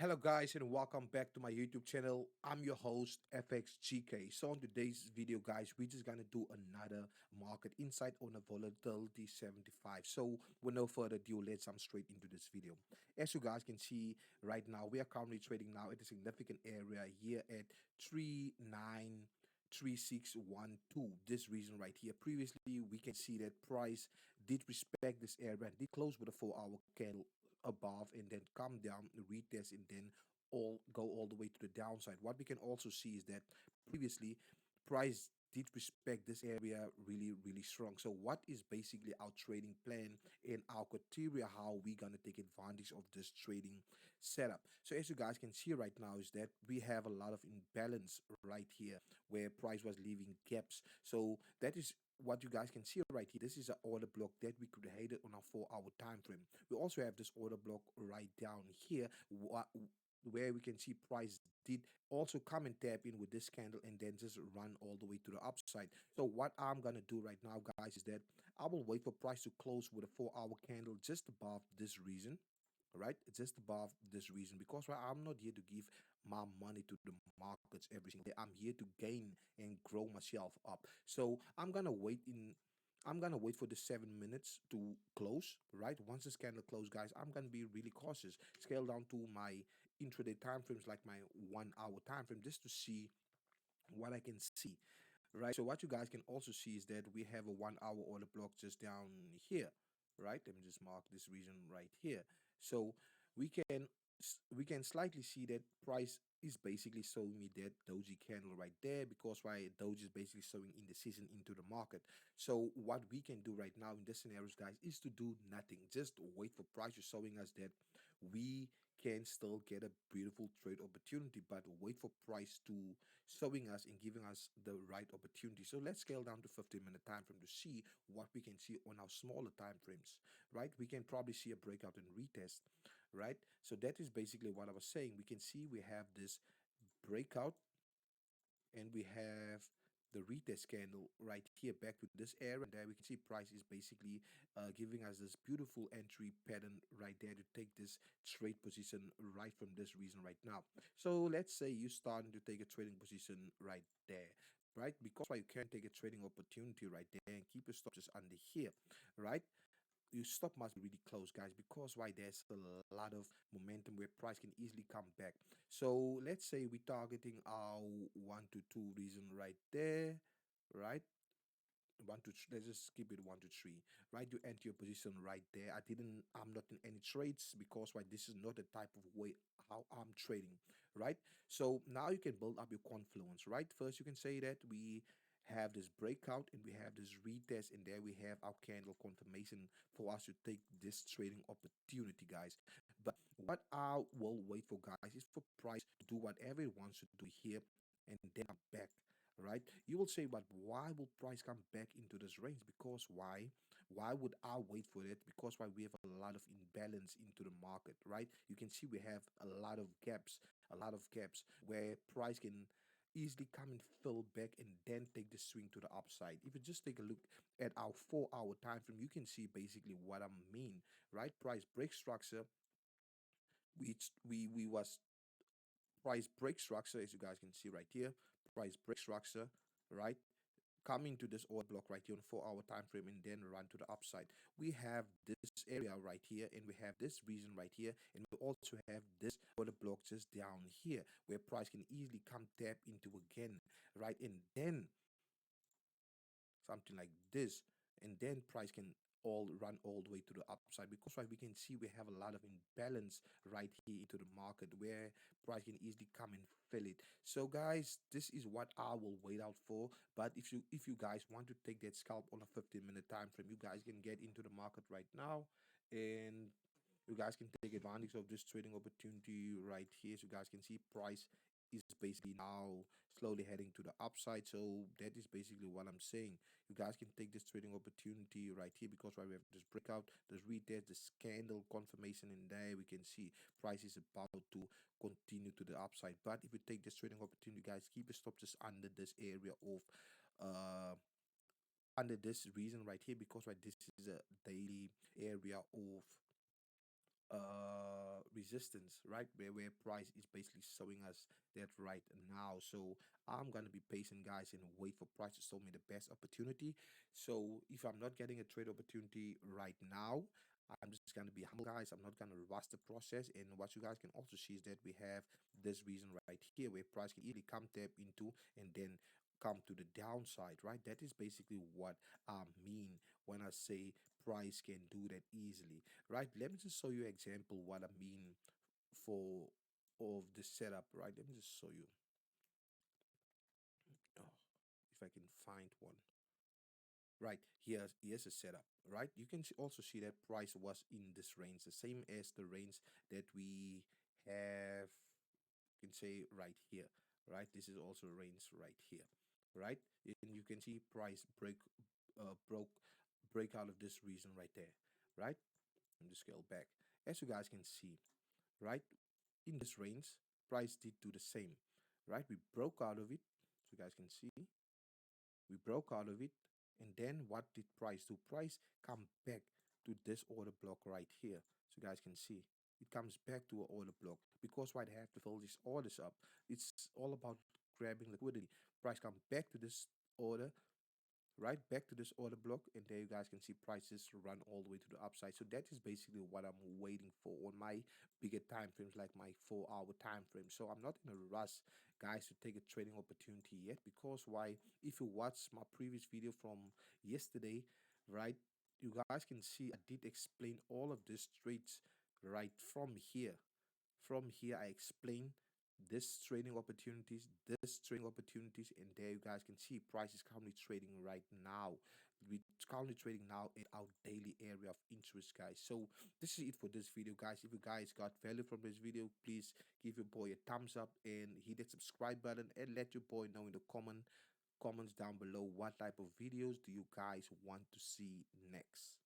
Hello guys and welcome back to my YouTube channel. I'm your host FXGK. So in today's video guys, we're just gonna do another market insight on a volatility 75. So with no further ado, let's jump straight into this video. As you guys can see right now, we are currently trading now at a significant area here at 393612. This reason right here. Previously we can see that price did respect this area and did close with a 4-hour candle above and then come down, retest, and then all the way to the downside. What we can also see is that previously price did respect this area really strong. So what is basically our trading plan and our criteria, how we gonna take advantage of this trading setup? So as you guys can see right now is that we have a lot of imbalance right here where price was leaving gaps. So that is what you guys can see right here. This is an order block that we created on our 4-hour time frame. We also have this order block right down here where we can see price did also come and tap in with this candle and then just run all the way to the upside. So what I'm gonna do right now guys is that I will wait for price to close with a 4-hour candle just above this reason. All right, just above this reason, because right, I'm not here to give my money to the markets every single day. I'm here to gain and grow myself up. So I'm gonna wait for the 7 minutes to close. Right, once this candle close guys, I'm gonna be really cautious, scale down to my intraday time frames, like my 1 hour time frame, just to see what I can see. Right, so what you guys can also see is that we have a 1 hour order block just down here. Right, let me just mark this region right here. So we can we can slightly see that price is basically showing me that doji candle right there, because why doji is basically showing indecision into the market. So what we can do right now in this scenarios guys is to do nothing, just wait for price to showing us that we can still get a beautiful trade opportunity, but wait for price to showing us and giving us the right opportunity. So let's scale down to 15-minute time frame to see what we can see on our smaller time frames. Right, we can probably see a breakout and retest. Right, so that is basically what I was saying. We can see we have this breakout and we have the retest candle right here back to this area, and there we can see price is basically giving us this beautiful entry pattern right there to take this trade position right from this reason right now. So let's say you're starting to take a trading position right there. Right, because why you can take a trading opportunity right there and keep your stop just under here. Right, your stop must be really close guys, because why there's a lot of momentum where price can easily come back. So let's say we're targeting our 1 to 2 reason right there. Right, let's just keep it 1 to 3. Right, you enter your position right there. I'm not in any trades, because why this is not the type of way how I'm trading. Right, so now you can build up your confluence. Right, first you can say that we have this breakout and we have this retest, and there we have our candle confirmation for us to take this trading opportunity guys. But what I will wait for guys is for price to do whatever it wants to do here and then come back. Right, you will say, but why will price come back into this range? Because why would I wait for it? Because why we have a lot of imbalance into the market. Right, you can see we have a lot of gaps where price can easily come and fill back and then take the swing to the upside. If you just take a look at our 4-hour time frame, you can see basically what I mean. Right, price break structure, we was price break structure, as you guys can see right here. Price break structure. Right, come into this order block right here on 4-hour time frame and then run to the upside. We have this area right here, and we have this region right here, and we also have this order block just down here where price can easily come tap into again. Right, and then something like this, and then price can all run all the way to the upside, because right we can see we have a lot of imbalance right here into the market where price can easily come and fill it. So guys, this is what I will wait out for. But if you guys want to take that scalp on a 15-minute time frame, you guys can get into the market right now, and you guys can take advantage of this trading opportunity right here. So you guys can see price is basically now slowly heading to the upside. So that is basically what I'm saying. You guys can take this trading opportunity right here, because right we have this breakout, this retest, this candle confirmation, and there we can see price is about to continue to the upside. But if you take this trading opportunity, guys, keep your stop just under this area of uh under this reason right here, because right this is a daily area of resistance, right? Where price is basically showing us that right now. So I'm gonna be patient, guys, and wait for price to show me the best opportunity. So if I'm not getting a trade opportunity right now, I'm just gonna be humble, guys. I'm not gonna rush the process. And what you guys can also see is that we have this reason right here where price can easily come tap into and then come to the downside, right? That is basically what I mean when I say price can do that easily, right? Let me just show you an example what I mean for of the setup, right? Let me just show you. Oh, if I can find one. Right, here's a setup, right? You can also see that price was in this range, the same as the range that we have, you can say right here, right? This is also a range right here, right? And you can see price break out of this region right there, right? Let me just scale back. As you guys can see, right? In this range, price did do the same, right? We broke out of it, so you guys can see we broke out of it, and then what did price do? Price come back to this order block right here, so you guys can see it comes back to an order block because why they have to fill these orders up. It's all about grabbing liquidity. Price come back to this order, right back to this order block, and there you guys can see prices run all the way to the upside. So that is basically what I'm waiting for on my bigger time frames, like my 4 hour time frame. So I'm not in a rush, guys, to take a trading opportunity yet, because why, if you watch my previous video from yesterday, right, you guys can see I did explain all of these trades right from here. From here, I explain this trading opportunities, and there you guys can see price is currently trading right now. We currently trading now in our daily area of interest, guys. So this is it for this video, guys. If you guys got value from this video, please give your boy a thumbs up and hit that subscribe button, and let your boy know in the comments down below what type of videos do you guys want to see next.